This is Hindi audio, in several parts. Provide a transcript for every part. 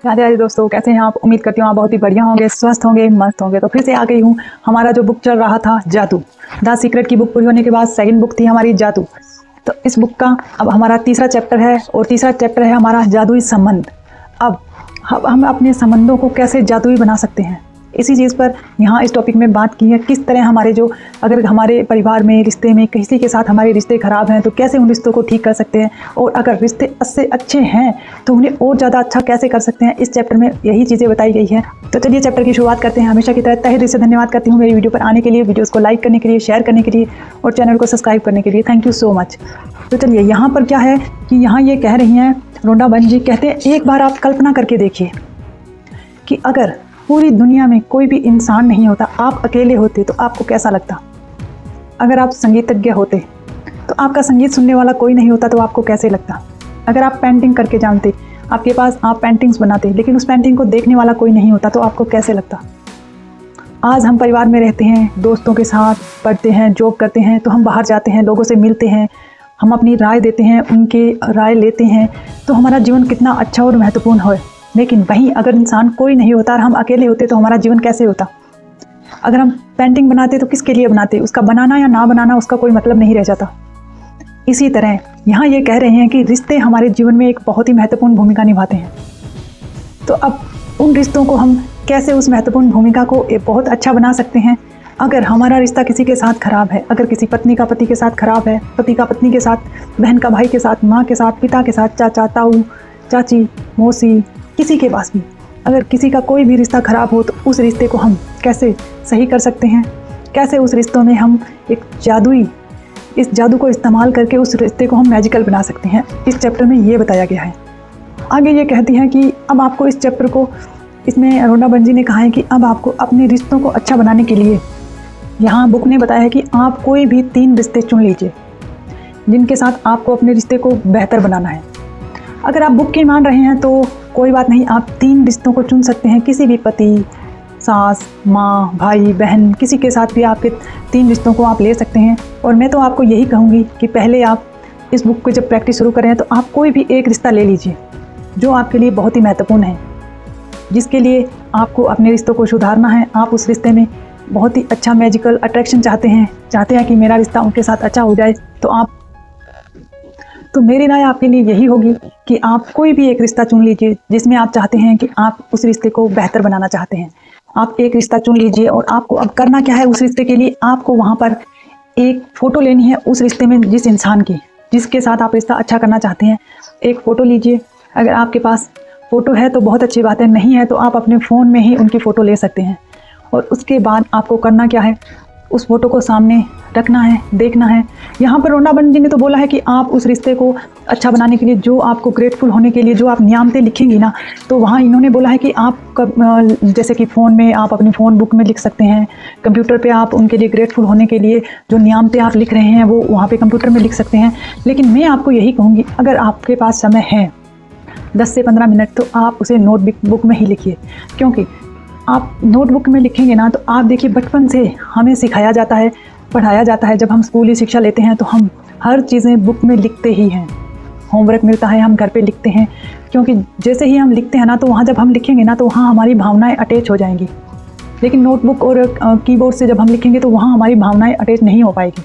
राधे राधे दोस्तों, कैसे हैं आप? उम्मीद करती हूँ आप बहुत ही बढ़िया होंगे, स्वस्थ होंगे, मस्त होंगे। तो फिर से आ गई हूँ। हमारा जो बुक चल रहा था जादू, द सीक्रेट की बुक पूरी होने के बाद सेकंड बुक थी हमारी जादू। तो इस बुक का अब हमारा तीसरा चैप्टर है और तीसरा चैप्टर है हमारा जादुई संबंध। अब हम अपने संबंधों को कैसे जादुई बना सकते हैं, इसी चीज़ पर यहाँ इस टॉपिक में बात की है। किस तरह हमारे जो अगर हमारे परिवार में रिश्ते में किसी के साथ हमारे रिश्ते ख़राब हैं तो कैसे उन रिश्तों को ठीक कर सकते हैं, और अगर रिश्ते इससे अच्छे हैं तो उन्हें और ज़्यादा अच्छा कैसे कर सकते हैं। इस चैप्टर में यही चीज़ें बताई गई है। तो चलिए चैप्टर की शुरुआत करते हैं। हमेशा की तरह तहे दिल से धन्यवाद करती हूँ मेरी वीडियो पर आने के लिए, वीडियोज़ को लाइक करने के लिए, शेयर करने के लिए और चैनल को सब्सक्राइब करने के लिए। Thank you so much. तो चलिए यहाँ पर क्या है कि यहाँ ये कह रही हैं, रोंडा बहन जी कहते हैं, एक बार आप कल्पना करके देखिए कि अगर पूरी दुनिया में कोई भी इंसान नहीं होता, आप अकेले होते तो आपको कैसा लगता। अगर आप संगीतज्ञ होते तो आपका संगीत सुनने वाला कोई नहीं होता तो आपको कैसे लगता। अगर आप पेंटिंग करके जानते, आपके पास आप पेंटिंग्स बनाते, लेकिन उस पेंटिंग को देखने वाला कोई नहीं होता तो आपको कैसे लगता। आज हम परिवार में रहते हैं, दोस्तों के साथ पढ़ते हैं, जॉब करते हैं, तो हम बाहर जाते हैं, लोगों से मिलते हैं, हम अपनी राय देते हैं, उनके राय लेते हैं, तो हमारा जीवन कितना अच्छा और महत्वपूर्ण है। लेकिन वहीं अगर इंसान कोई नहीं होता और हम अकेले होते तो हमारा जीवन कैसे होता। अगर हम पेंटिंग बनाते तो किसके लिए बनाते, उसका बनाना या ना बनाना उसका कोई मतलब नहीं रह जाता। इसी तरह यहाँ ये कह रहे हैं कि रिश्ते हमारे जीवन में एक बहुत ही महत्वपूर्ण भूमिका निभाते हैं। तो अब उन रिश्तों को हम कैसे उस महत्वपूर्ण भूमिका को बहुत अच्छा बना सकते हैं। अगर हमारा रिश्ता किसी के साथ ख़राब है, अगर किसी पत्नी का पति के साथ ख़राब है, पति का पत्नी के साथ, बहन का भाई के साथ, माँ के साथ, पिता के साथ, चाचा, ताऊ, चाची, मौसी, किसी के पास भी अगर किसी का कोई भी रिश्ता ख़राब हो तो उस रिश्ते को हम कैसे सही कर सकते हैं, कैसे उस रिश्तों में हम एक इस जादू को इस्तेमाल करके उस रिश्ते को हम मैजिकल बना सकते हैं। इस चैप्टर में ये बताया गया है। आगे ये कहती हैं कि अब आपको इस चैप्टर को, इसमें रोंडा बहन जी ने कहा है कि अब आपको अपने रिश्तों को अच्छा बनाने के लिए यहाँ बुक ने बताया है कि आप कोई भी 3 रिश्ते चुन लीजिए जिनके साथ आपको अपने रिश्ते को बेहतर बनाना है। अगर आप बुक की मान रहे हैं तो कोई बात नहीं, आप 3 रिश्तों को चुन सकते हैं। किसी भी पति, सास, माँ, भाई, बहन, किसी के साथ भी आपके 3 रिश्तों को आप ले सकते हैं। और मैं तो आपको यही कहूँगी कि पहले आप इस बुक को जब प्रैक्टिस शुरू करें तो आप कोई भी एक रिश्ता ले लीजिए जो आपके लिए बहुत ही महत्वपूर्ण है, जिसके लिए आपको अपने रिश्तों को सुधारना है। आप उस रिश्ते में बहुत ही अच्छा मैजिकल अट्रैक्शन चाहते हैं कि मेरा रिश्ता उनके साथ अच्छा हो जाए। तो मेरी राय आपके लिए यही होगी कि आप कोई भी एक रिश्ता चुन लीजिए जिसमें आप चाहते हैं कि आप उस रिश्ते को बेहतर बनाना चाहते हैं। आप एक रिश्ता चुन लीजिए और आपको अब करना क्या है, उस रिश्ते के लिए आपको वहाँ पर एक फ़ोटो लेनी है उस रिश्ते में जिस इंसान की, जिसके साथ आप रिश्ता अच्छा करना चाहते हैं। एक फ़ोटो लीजिए। अगर आपके पास फ़ोटो है तो बहुत अच्छी बात है, नहीं है तो आप अपने फ़ोन में ही उनकी फ़ोटो ले सकते हैं। और उसके बाद आपको करना क्या है, उस फोटो को सामने रखना है, देखना है। यहाँ पर रोंडा बहन जी ने तो बोला है कि आप उस रिश्ते को अच्छा बनाने के लिए, जो आपको ग्रेटफुल होने के लिए जो आप नियामतें लिखेंगी ना, तो वहाँ इन्होंने बोला है कि आप जैसे कि फ़ोन में आप अपनी फ़ोन बुक में लिख सकते हैं, कंप्यूटर पे आप उनके लिए ग्रेटफुल होने के लिए जो नियामतें आप लिख रहे हैं वो वहाँ पे कंप्यूटर में लिख सकते हैं। लेकिन मैं आपको यही कहूँगी, अगर आपके पास समय है 10 से 15 मिनट तो आप उसे नोटबुक में ही लिखिए। क्योंकि आप नोटबुक में लिखेंगे ना तो आप देखिए, बचपन से हमें सिखाया जाता है, पढ़ाया जाता है, जब हम स्कूली शिक्षा लेते हैं तो हम हर चीज़ें बुक में लिखते ही हैं। होमवर्क मिलता है, हम घर पे लिखते हैं, क्योंकि जैसे ही हम लिखते हैं ना तो वहाँ जब हम लिखेंगे ना तो वहाँ हमारी भावनाएं अटैच हो जाएंगी। लेकिन नोटबुक और कीबोर्ड से जब हम लिखेंगे तो वहाँ हमारी भावनाएं अटैच नहीं हो पाएगी।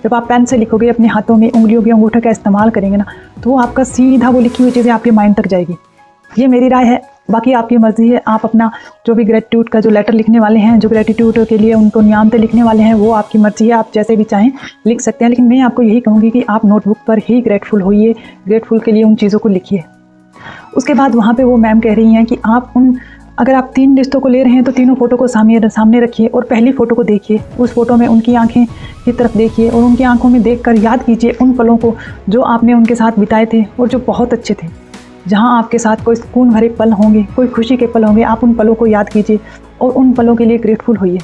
जब आप पेन से लिखोगे, अपने हाथों में उंगलियों के अंगूठे का इस्तेमाल करेंगे ना, तो आपका सीधा वो लिखी हुई चीज़ें आपके माइंड तक जाएगी। ये मेरी राय है, बाकी आपकी मर्ज़ी है। आप अपना जो भी ग्रेटिट्यूड का जो लेटर लिखने वाले हैं, जो ग्रेटिट्यूड के लिए उनको नियामतें लिखने वाले हैं, वो आपकी मर्ज़ी है, आप जैसे भी चाहें लिख सकते हैं। लेकिन मैं आपको यही कहूँगी कि आप नोटबुक पर ही ग्रेटफुल होइए, ग्रेटफुल के लिए उन चीज़ों को लिखिए। उसके बाद वहाँ पे वो मैम कह रही हैं कि अगर आप 3 रिश्तों को ले रहे हैं तो तीनों फ़ोटो को सामने रखिए और पहली फ़ोटो को देखिए। उस फ़ोटो में उनकी आँखें की तरफ देखिए और उनकी आँखों में देखकर याद कीजिए उन पलों को जो आपने उनके साथ बिताए थे और जो बहुत अच्छे थे। जहाँ आपके साथ कोई सुकून भरे पल होंगे, कोई खुशी के पल होंगे, आप उन पलों को याद कीजिए और उन पलों के लिए ग्रेटफुल होइए।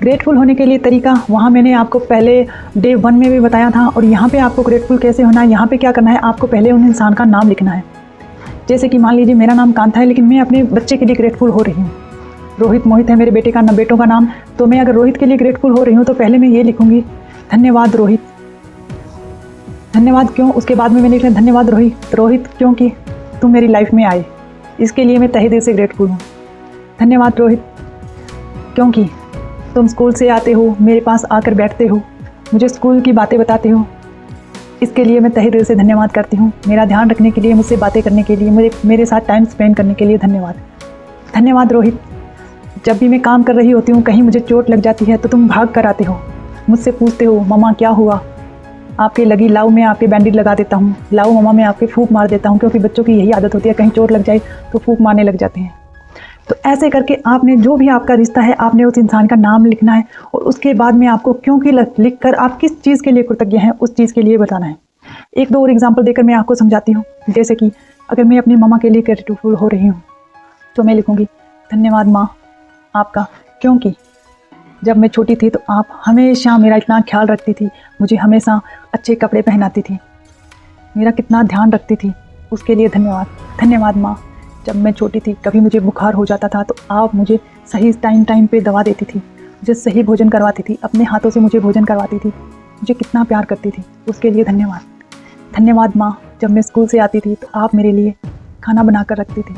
ग्रेटफुल होने के लिए तरीका वहाँ मैंने आपको पहले डे 1 में भी बताया था, और यहाँ पे आपको ग्रेटफुल कैसे होना है, यहाँ पे क्या करना है, आपको पहले उन इंसान का नाम लिखना है। जैसे कि मान लीजिए मेरा नाम कांता है, लेकिन मैं अपने बच्चे के लिए ग्रेटफुल हो रही हूँ। रोहित मोहित है मेरे बेटों का नाम, तो मैं अगर रोहित के लिए ग्रेटफुल हो रही हूँ तो पहले मैं ये लिखूँगी, धन्यवाद रोहित। धन्यवाद क्यों, उसके बाद में मैंने लिखा धन्यवाद रोहित क्योंकि तुम मेरी लाइफ में आए। इसके लिए मैं तहे दिल से ग्रेटफुल हूँ। धन्यवाद रोहित, क्योंकि तुम स्कूल से आते हो, मेरे पास आकर बैठते हो, मुझे स्कूल की बातें बताते हो। इसके लिए मैं तहे दिल से धन्यवाद करती हूँ। मेरा ध्यान रखने के लिए, मुझसे बातें करने के लिए, मेरे साथ टाइम स्पेंड करने के लिए धन्यवाद। धन्यवाद रोहित, जब भी मैं काम कर रही होती हूँ, कहीं मुझे चोट लग जाती है तो तुम भाग कर आते हो, मुझसे पूछते हो मम्मा क्या हुआ, आपके लगी लाओ मैं आपके बैंडेज लगा देता हूँ, लाओ मम्मा मैं आपके फूंक मार देता हूँ, क्योंकि बच्चों की यही आदत होती है, कहीं चोट लग जाए तो फूंक मारने लग जाते हैं। तो ऐसे करके आपने जो भी आपका रिश्ता है, आपने उस इंसान का नाम लिखना है और उसके बाद में आपको क्योंकि लिख कर आप किस चीज़ के लिए कृतज्ञ हैं उस चीज़ के लिए बताना है। एक दो और एग्जाम्पल देकर मैं आपको समझाती हूँ। जैसे कि अगर मैं अपनी मम्मा के लिए ग्रेटफुल हो रही हूँ तो मैं लिखूँगी धन्यवाद माँ आपका, क्योंकि जब मैं छोटी थी तो आप हमेशा मेरा इतना ख्याल रखती थी, मुझे हमेशा अच्छे कपड़े पहनाती थी, मेरा कितना ध्यान रखती थी, उसके लिए धन्यवाद। धन्यवाद माँ, जब मैं छोटी थी कभी मुझे बुखार हो जाता था तो आप मुझे सही टाइम पे दवा देती थी, मुझे सही भोजन करवाती थी, अपने हाथों से मुझे भोजन करवाती थी, मुझे कितना प्यार करती थी, उसके लिए धन्यवाद। धन्यवाद माँ, जब मैं स्कूल से आती थी तो आप मेरे लिए खाना बना कर रखती थी,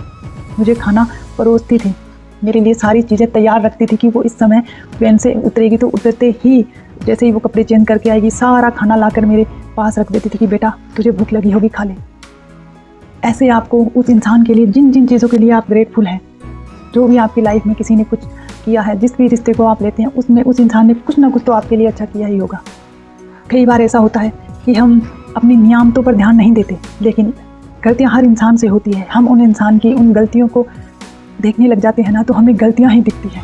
मुझे खाना परोसती थी, मेरे लिए सारी चीज़ें तैयार रखती थी कि वो इस समय वैन से उतरेगी तो उतरते ही जैसे ही वो कपड़े चेंज करके आएगी सारा खाना लाकर मेरे पास रख देती थी कि बेटा तुझे भूख लगी होगी खा ले। ऐसे आपको उस इंसान के लिए, जिन जिन चीज़ों के लिए आप ग्रेटफुल हैं, जो भी आपकी लाइफ में किसी ने कुछ किया है, जिस भी रिश्ते को आप लेते हैं उसमें उस इंसान ने कुछ ना कुछ तो आपके लिए अच्छा किया ही होगा। कई बार ऐसा होता है कि हम अपनी नियामतों पर ध्यान नहीं देते, लेकिन गलतियाँ हर इंसान से होती है। हम उन इंसान की उन गलतियों को देखने लग जाते हैं ना तो हमें गलतियाँ ही दिखती हैं,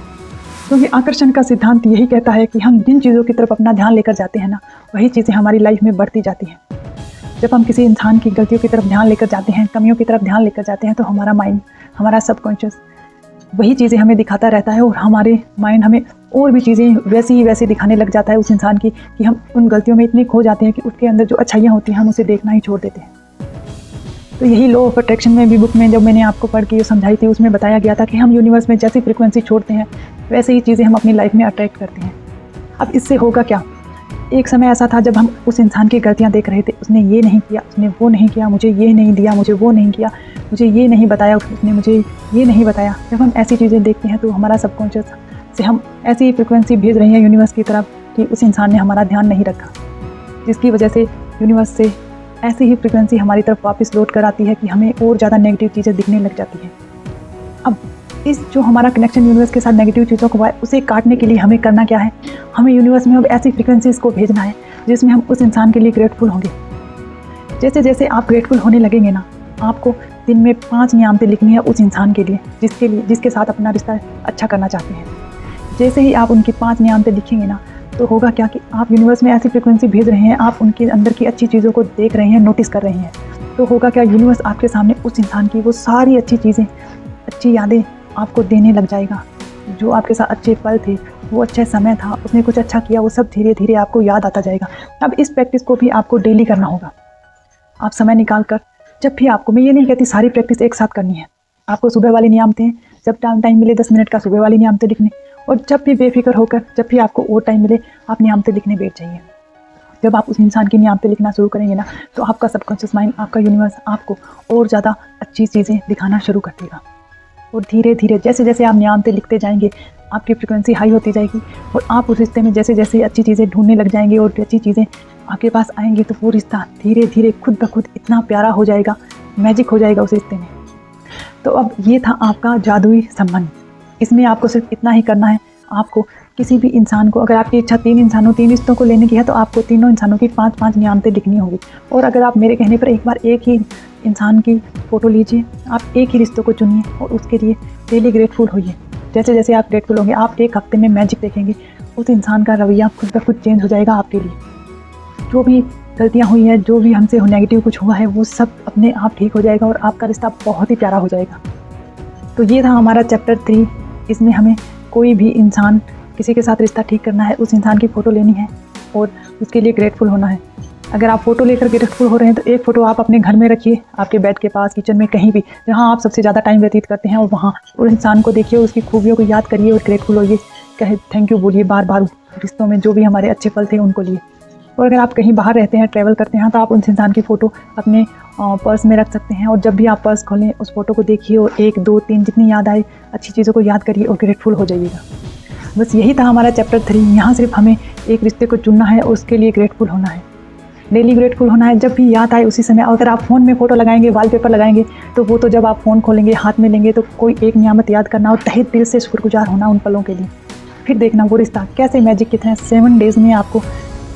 क्योंकि आकर्षण का सिद्धांत यही कहता है कि हम जिन चीज़ों की तरफ अपना ध्यान लेकर जाते हैं ना, वही चीज़ें हमारी लाइफ में बढ़ती जाती हैं। जब हम किसी इंसान की गलतियों की तरफ ध्यान लेकर जाते हैं, कमियों की तरफ ध्यान लेकर जाते हैं, तो हमारा माइंड, हमारा सबकॉन्शियस वही चीज़ें हमें दिखाता रहता है और हमारे माइंड हमें और भी चीज़ें वैसी दिखाने लग जाता है उस इंसान की कि हम उन गलतियों में इतने खो जाते हैं कि उसके अंदर जो अच्छाइयाँ होती हैं हम उसे देखना ही छोड़ देते हैं। तो यही लॉ ऑफ अट्रैक्शन में भी बुक में जब मैंने आपको पढ़ के समझाई थी, उसमें बताया गया था कि हम यूनिवर्स में जैसी फ्रिक्वेंसी छोड़ते हैं वैसे ही चीज़ें हम अपनी लाइफ में अट्रैक्ट करते हैं। अब इससे होगा क्या, एक समय ऐसा था जब हम उस इंसान की गलतियां देख रहे थे, उसने ये नहीं किया, उसने वो नहीं किया, मुझे ये नहीं दिया, मुझे वो नहीं किया, मुझे ये नहीं बताया, उसने मुझे ये नहीं बताया। जब हम ऐसी चीज़ें देखते हैं तो हमारा सबकॉन्शियस से हम ऐसी फ्रिक्वेंसी भेज रहे हैं यूनिवर्स की तरफ कि उस इंसान ने हमारा ध्यान नहीं रखा, जिसकी वजह से यूनिवर्स से ऐसी ही फ्रिक्वेंसी हमारी तरफ वापस लौट कर आती है कि हमें और ज़्यादा नेगेटिव चीज़ें दिखने लग जाती हैं। अब इस जो हमारा कनेक्शन यूनिवर्स के साथ नेगेटिव चीज़ों को उसे काटने के लिए हमें करना क्या है, हमें यूनिवर्स में अब ऐसी फ्रिक्वेंसीज़ को भेजना है जिसमें हम उस इंसान के लिए ग्रेटफुल होंगे। जैसे जैसे आप ग्रेटफुल होने लगेंगे ना, आपको दिन में 5 नियामतें लिखनी है उस इंसान के लिए जिसके साथ अपना रिश्ता अच्छा करना चाहते हैं। जैसे ही आप उनकी 5 नियामतें लिखेंगे ना, तो होगा क्या कि आप यूनिवर्स में ऐसी फ्रिक्वेंसी भेज रहे हैं, आप उनके अंदर की अच्छी चीज़ों को देख रहे हैं, नोटिस कर रहे हैं। तो होगा क्या, यूनिवर्स आपके सामने उस इंसान की वो सारी अच्छी चीज़ें, अच्छी यादें आपको देने लग जाएगा। जो आपके साथ अच्छे पल थे, वो अच्छा समय था, उसने कुछ अच्छा किया, वो सब धीरे धीरे आपको याद आता जाएगा। अब इस प्रैक्टिस को भी आपको डेली करना होगा। आप समय निकाल कर जब भी आपको, मैं ये नहीं कहती सारी प्रैक्टिस एक साथ करनी है, आपको सुबह वाली नियामतें, जब टाइम मिले 10 मिनट का सुबह वाली नियामतें लिखने, और जब भी बेफिक्र होकर, जब भी आपको और टाइम मिले, आप नियामतें लिखने बैठ जाइए। जब आप उस इंसान की नियामतें लिखना शुरू करेंगे ना, तो आपका सबकॉन्शियस माइंड, आपका यूनिवर्स आपको और ज़्यादा अच्छी चीज़ें दिखाना शुरू कर देगा। और धीरे धीरे जैसे जैसे आप नियामतें लिखते जाएंगे, आपकी फ्रिक्वेंसी हाई होती जाएगी और आप उस रिश्ते में जैसे जैसे अच्छी चीज़ें ढूंढने लग जाएंगे और अच्छी चीज़ें आपके पास आएंगी, तो वो रिश्ता धीरे धीरे खुद ब खुद इतना प्यारा हो जाएगा, मैजिक हो जाएगा उस रिश्ते में। तो अब ये था आपका जादुई संबंध। इसमें आपको सिर्फ इतना ही करना है, आपको किसी भी इंसान को, अगर आपकी इच्छा 3 रिश्तों को लेने की है, तो आपको तीनों इंसानों की 5-5 नियामतें लिखनी होगी। और अगर आप मेरे कहने पर एक बार एक ही इंसान की फ़ोटो लीजिए, आप एक ही रिश्तों को चुनिए और उसके लिए डेली ग्रेटफुल होइए। जैसे जैसे आप ग्रेटफुल होंगे, आप एक हफ्ते में मैजिक देखेंगे, उस इंसान का रवैया खुद ब खुद चेंज हो जाएगा आपके लिए। जो भी गलतियाँ हुई हैं, जो भी हमसे नेगेटिव कुछ हुआ है, वो सब अपने आप ठीक हो जाएगा और आपका रिश्ता बहुत ही प्यारा हो जाएगा। तो ये था हमारा चैप्टर 3। इसमें हमें कोई भी इंसान, किसी के साथ रिश्ता ठीक करना है, उस इंसान की फ़ोटो लेनी है और उसके लिए ग्रेटफुल होना है। अगर आप फ़ोटो लेकर ग्रेटफुल हो रहे हैं, तो एक फ़ोटो आप अपने घर में रखिए, आपके बेड के पास, किचन में, कहीं भी जहाँ आप सबसे ज़्यादा टाइम व्यतीत करते हैं, और वहाँ उस इंसान को देखिए, उसकी खूबियों को याद करिए और ग्रेटफुल होइए, कहे थैंक यू बोलिए बार बार रिश्तों में जो भी हमारे अच्छे पल थे उनको लिए। और अगर आप कहीं बाहर रहते हैं, ट्रैवल करते हैं, तो आप उस इंसान की फ़ोटो अपने पर्स में रख सकते हैं। और जब भी आप पर्स खोलें उस फ़ोटो को देखिए और 1, 2, 3 जितनी याद आए अच्छी चीज़ों को याद करिए और ग्रेटफुल हो जाइएगा। बस यही था हमारा चैप्टर 3। यहाँ सिर्फ हमें एक रिश्ते को चुनना है और उसके लिए ग्रेटफुल होना है, डेली ग्रेटफुल होना है। जब भी याद आए उसी समय। अगर आप फ़ोन में फ़ोटो लगाएंगे, वॉलपेपर लगाएंगे, तो वो तो जब आप फ़ोन खोलेंगे, हाथ में लेंगे, तो कोई एक नियामत याद करना और तहे दिल से शुक्रगुजार होना उन पलों के लिए। फिर देखना वो रिश्ता कैसे मैजिक की तरह 7 डेज़ में आपको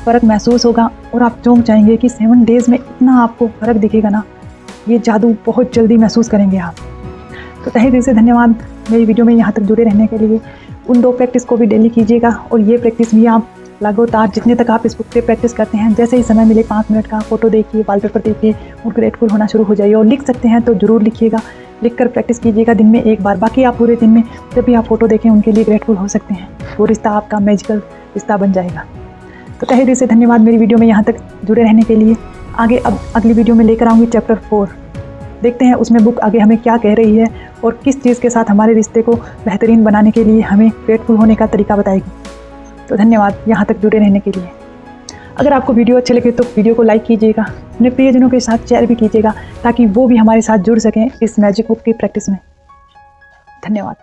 फ़र्क महसूस होगा और आप चौंक जाएंगे कि 7 डेज़ में इतना आपको फ़र्क दिखेगा ना, ये जादू बहुत जल्दी महसूस करेंगे आप। तो तहे दिल से धन्यवाद मेरी वीडियो में यहाँ तक जुड़े रहने के लिए। उन 2 प्रैक्टिस को भी डेली कीजिएगा और ये प्रैक्टिस भी आप लगातार जितने तक आप इस बुक पे प्रैक्टिस करते हैं, जैसे ही समय मिले 5 मिनट का फ़ोटो देखिए, वॉलपेपर देखिए और ग्रेटफुल होना शुरू हो जाइए। और लिख सकते हैं तो ज़रूर लिखिएगा, लिखकर प्रैक्टिस कीजिएगा दिन में 1 बार। बाकी आप पूरे दिन में जब भी आप फ़ोटो देखें उनके लिए ग्रेटफुल हो सकते हैं। वो रिश्ता आपका मैजिकल रिश्ता बन जाएगा। तो तहे दिल से धन्यवाद मेरी वीडियो में यहाँ तक जुड़े रहने के लिए। आगे अब अगली वीडियो में लेकर आऊँगी चैप्टर 4। देखते हैं उसमें बुक आगे हमें क्या कह रही है और किस चीज़ के साथ हमारे रिश्ते को बेहतरीन बनाने के लिए हमें ग्रेटफुल होने का तरीका बताएगी। तो धन्यवाद यहाँ तक जुड़े रहने के लिए। अगर आपको वीडियो अच्छे लगे तो वीडियो को लाइक कीजिएगा, अपने प्रियजनों के साथ शेयर भी कीजिएगा ताकि वो भी हमारे साथ जुड़ सकें इस मैजिक बुक की प्रैक्टिस में। धन्यवाद।